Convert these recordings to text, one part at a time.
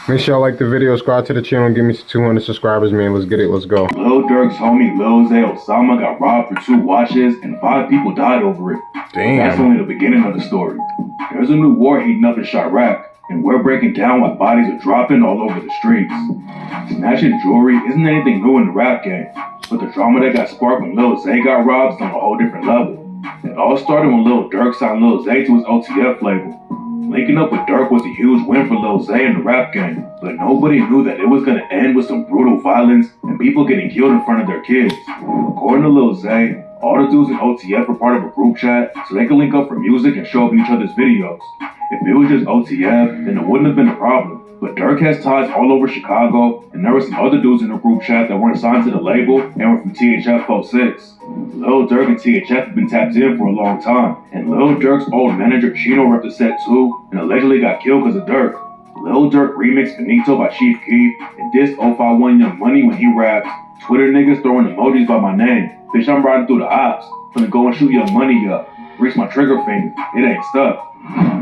Make sure y'all like the video, subscribe to the channel, and give me 200 subscribers, man. Let's get it. Let's go. Lil Durk's homie Lil Zay Osama got robbed for 2 watches and 5 people died over it. Damn. That's only the beginning of the story. There's a new war heating up in Chirac, and we're breaking down why bodies are dropping all over the streets. Snatching jewelry isn't anything new in the rap game, but the drama that got sparked when Lil Zay got robbed is on a whole different level. It all started when Lil Durk signed Lil Zay to his OTF label. Linking up with Durk was a huge win for Lil Zay in the rap game, but nobody knew that it was going to end with some brutal violence and people getting killed in front of their kids. According to Lil Zay, all the dudes in OTF were part of a group chat so they could link up for music and show up in each other's videos. If it was just OTF, then it wouldn't have been a problem. But Durk has ties all over Chicago, and there were some other dudes in the group chat that weren't signed to the label and were from THF 46. Lil Durk and THF have been tapped in for a long time, and Lil Durk's old manager Chino repped the set too, and allegedly got killed because of Durk. Lil Durk remixed Benito by Chief Keef and dissed 051 Young Money when he rapped, "Twitter niggas throwing emojis by my name. Bitch, I'm riding through the ops. Finna go and shoot Young Money up. Reach my trigger finger. It ain't stuck."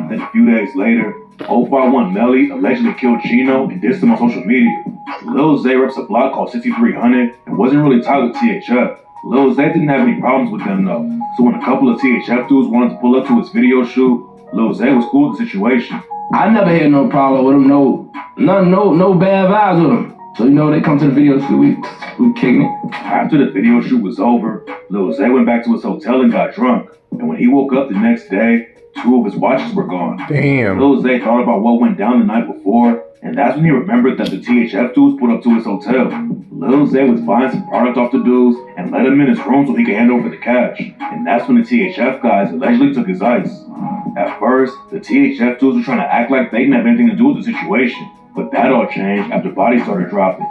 Then a few days later, 051 Melly allegedly killed Chino and dissed him on social media. Lil Zay reps a block called 6300 and wasn't really tight with THF. Lil Zay didn't have any problems with them though, so when a couple of THF dudes wanted to pull up to his video shoot, Lil Zay was cool with the situation. I never had no problem with him, no bad vibes with him. So they come to the video shoot, we kicking it. After the video shoot was over, Lil Zay went back to his hotel and got drunk, and when he woke up the next day, 2 of his watches were gone. Damn. Lil Zay thought about what went down the night before, and that's when he remembered that the THF dudes put up to his hotel. Lil Zay was buying some product off the dudes and let him in his room so he could hand over the cash, and that's when the THF guys allegedly took his ice. At first, the THF dudes were trying to act like they didn't have anything to do with the situation, but that all changed after bodies started dropping.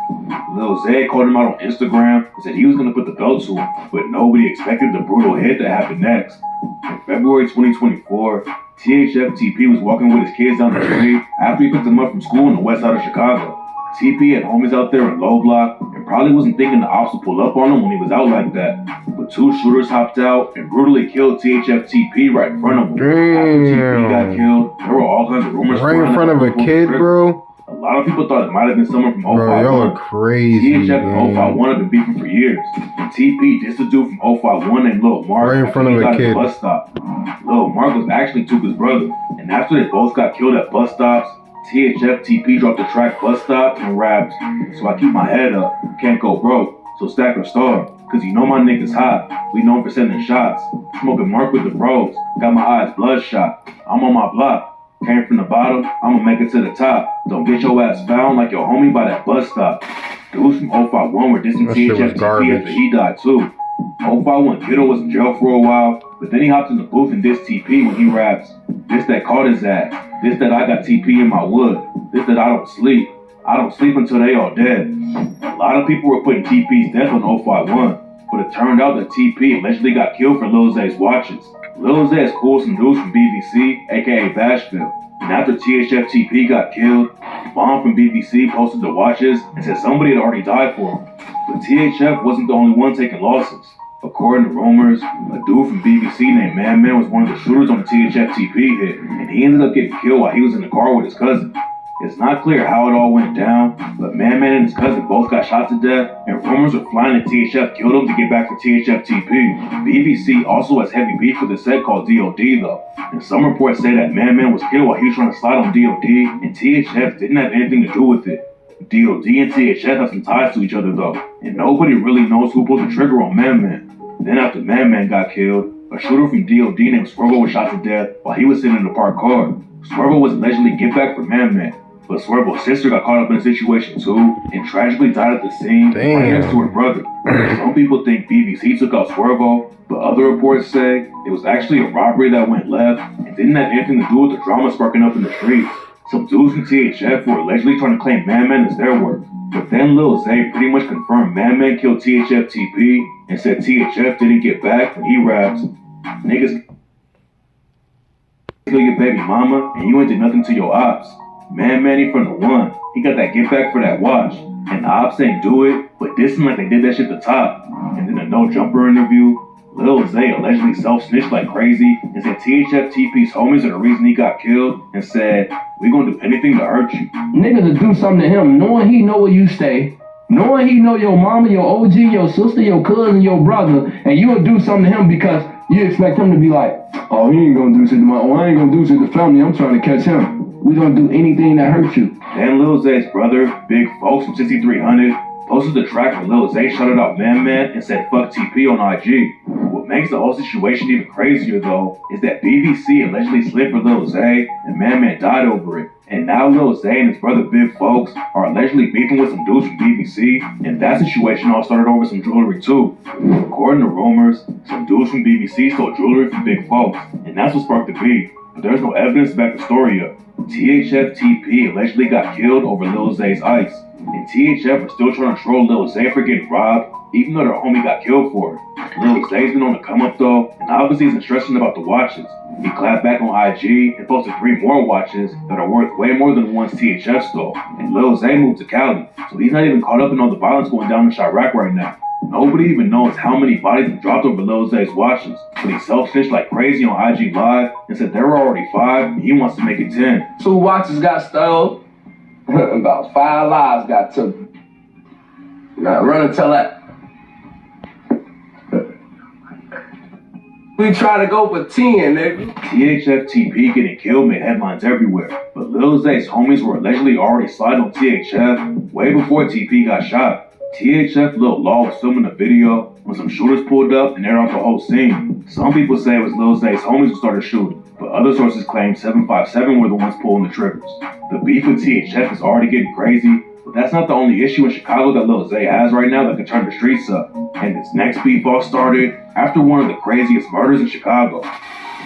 Lil Zay called him out on Instagram and said he was going to put the belt to him, but nobody expected the brutal hit that happened next. In February 2024, THF TP was walking with his kids down the street after he picked them up from school in the west side of Chicago. TP had homies out there in Low Block and probably wasn't thinking the ops would pull up on him when he was out like that. But 2 shooters hopped out and brutally killed THF TP right in front of him. After TP got killed, there were all kinds of rumors. Right in front of a kid, bro? A lot of people thought it might have been someone from 051. Bro, y'all are crazy, THF and 051 have been beefing for years. And TP dissed a dude from 051 named Lil Mark right in front of a kid. Bus stop. Lil Mark was actually Tupa's brother. And after they both got killed at bus stops, THF TP dropped the track Bus Stop and rapped, "So I keep my head up, can't go broke, so stack or starve. Cause you know my niggas hot, we known for sending shots. Smoking Mark with the bros, got my eyes bloodshot. I'm on my block. Came from the bottom, I'ma make it to the top. Don't get your ass found like your homie by that bus stop." Dudes from 051 were dissing THF TP after he died too. 051 Kiddo was in jail for a while, but then he hopped in the booth and dissed TP when he raps, "This that caught his ass, this that I got TP in my wood, this that I don't sleep until they all dead." A lot of people were putting TP's death on 051, but it turned out that TP allegedly got killed for Lil Zay's watches. Lil Zay is cool with some dudes from BVC, aka Bashville. And after THF TP got killed, Vaughn from BVC posted the watches and said somebody had already died for him. But THF wasn't the only one taking losses. According to rumors, a dude from BVC named Man was one of the shooters on the THF TP hit, and he ended up getting killed while he was in the car with his cousin. It's not clear how it all went down, but Man and his cousin both got shot to death, and rumors are flying that THF killed him to get back to THF TP. BVC also has heavy beef with a set called DOD though, and some reports say that Man was killed while he was trying to slide on DOD, and THF didn't have anything to do with it. DOD and THF have some ties to each other though, and nobody really knows who pulled the trigger on Man. Then after Man got killed, a shooter from DOD named Swervo was shot to death while he was sitting in a parked car. Swervo was allegedly get back for Man. But Swervo's sister got caught up in the situation too, and tragically died at the scene right next to her brother. Some people think BVC took out Swervo, but other reports say it was actually a robbery that went left and didn't have anything to do with the drama sparking up in the streets. Some dudes from THF were allegedly trying to claim Man as their work. But then Lil Zay pretty much confirmed Man killed THF TP and said THF didn't get back when he raps, "Niggas kill your baby mama and you ain't did nothing to your ops. Man he from the one, he got that get back for that watch. And the ops ain't do it, but dissing like they did that shit to top." And then a no jumper interview, Lil Zay allegedly self-snitched like crazy and said THF TP's homies are the reason he got killed and said, "We gonna do anything to hurt you." Niggas will do something to him knowing he know where you stay, knowing he know your mama, your OG, your sister, your cousin, your brother, and you will do something to him because you expect him to be like, oh, he ain't gonna do shit to I ain't gonna do shit to family, I'm trying to catch him. We gonna do anything that hurts you. Then Lil Zay's brother, Big Folks from 6300, posted the track where Lil Zay shouted out Man and said fuck TP on IG. What makes the whole situation even crazier though is that BBC allegedly slid for Lil Zay and Man died over it. And now Lil Zay and his brother Big Folks are allegedly beefing with some dudes from BBC, and that situation all started over some jewelry too. According to rumors, some dudes from BBC stole jewelry from Big Folks, and that's what sparked the beef. But there's no evidence to back the story up. THF TP allegedly got killed over Lil Zay's ice, and THF are still trying to troll Lil Zay for getting robbed, even though their homie got killed for it. Lil Zay's been on the come up though, and obviously isn't stressing about the watches. He clapped back on IG and posted 3 more watches that are worth way more than the ones THF stole. And Lil Zay moved to Cali, so he's not even caught up in all the violence going down in Chirac right now. Nobody even knows how many bodies have dropped over Lil Zay's watches, but he self-snitched like crazy on IG Live and said there were already 5 and he wants to make it 10. 2 watches got stole, about 5 lives got took. Now run and tell that. We try to go for 10, nigga. THF TP getting killed made headlines everywhere, but Lil Zay's homies were allegedly already sliding on THF way before TP got shot. THF Lil Law was filming a video when some shooters pulled up and aired out the whole scene. Some people say it was Lil Zay's homies who started shooting, but other sources claim 757 were the ones pulling the triggers. The beef with THF is already getting crazy, but that's not the only issue in Chicago that Lil Zay has right now that could turn the streets up. And this next beef all started after one of the craziest murders in Chicago.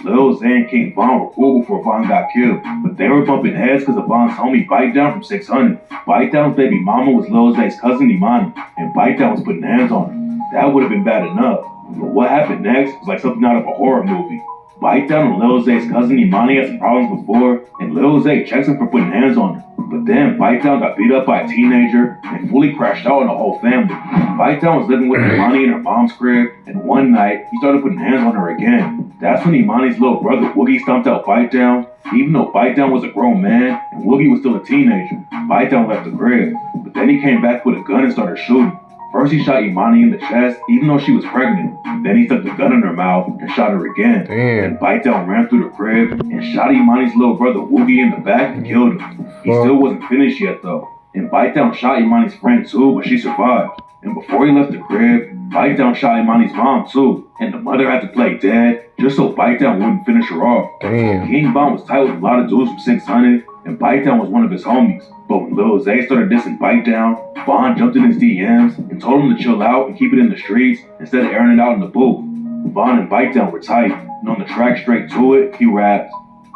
Lil Zay and King Von were cool before Von got killed, but they were bumping heads because of Von's homie Bite Down from 600. Bite Down's baby mama was Lil Zay's cousin Imani, and Bite Down was putting hands on her. That would have been bad enough, but what happened next was like something out of a horror movie. Bite Down and Lil Zay's cousin Imani had some problems before, and Lil Zay checks him for putting hands on her. But then Bite Down got beat up by a teenager and fully crashed out on the whole family. Bite Down was living with Imani in her mom's crib, and one night he started putting hands on her again. That's when Imani's little brother Woogie stomped out Bite Down, even though Bite Down was a grown man and Woogie was still a teenager. Bite Down left the crib, but then he came back with a gun and started shooting. First he shot Imani in the chest, even though she was pregnant. Then he stuck the gun in her mouth and shot her again. Damn. Bite Down ran through the crib and shot Imani's little brother Woogie in the back and killed him. He still wasn't finished yet though. And Bite Down shot Imani's friend too, but she survived. And before he left the crib, Bite Down shot Imani's mom too. And the mother had to play dead just so Bite Down wouldn't finish her off. Damn. King Von was tight with a lot of dudes from 600, and Bite Down was one of his homies. But when Lil Zay started dissing Bite Down, Von jumped in his DMs and told him to chill out and keep it in the streets instead of airing it out in the booth. Von and Bite Down were tight, and on the track Straight to It, he raps,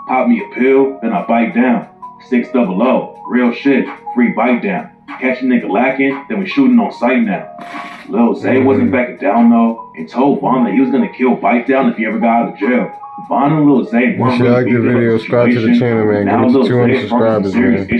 "Pop me a pill, then I bite down. 600, real shit, free Bite Down. Catch a nigga lacking, then we shooting on sight now." Lil Zay wasn't backing down though, and told Von that he was gonna kill Bite Down if he ever got out of jail. Von and Lil Zay weren't Make sure you like the beefing about video, subscribe to the situation. channel, man. Now Give me Lil 200 Zay is part of some subscribers, serious man. issues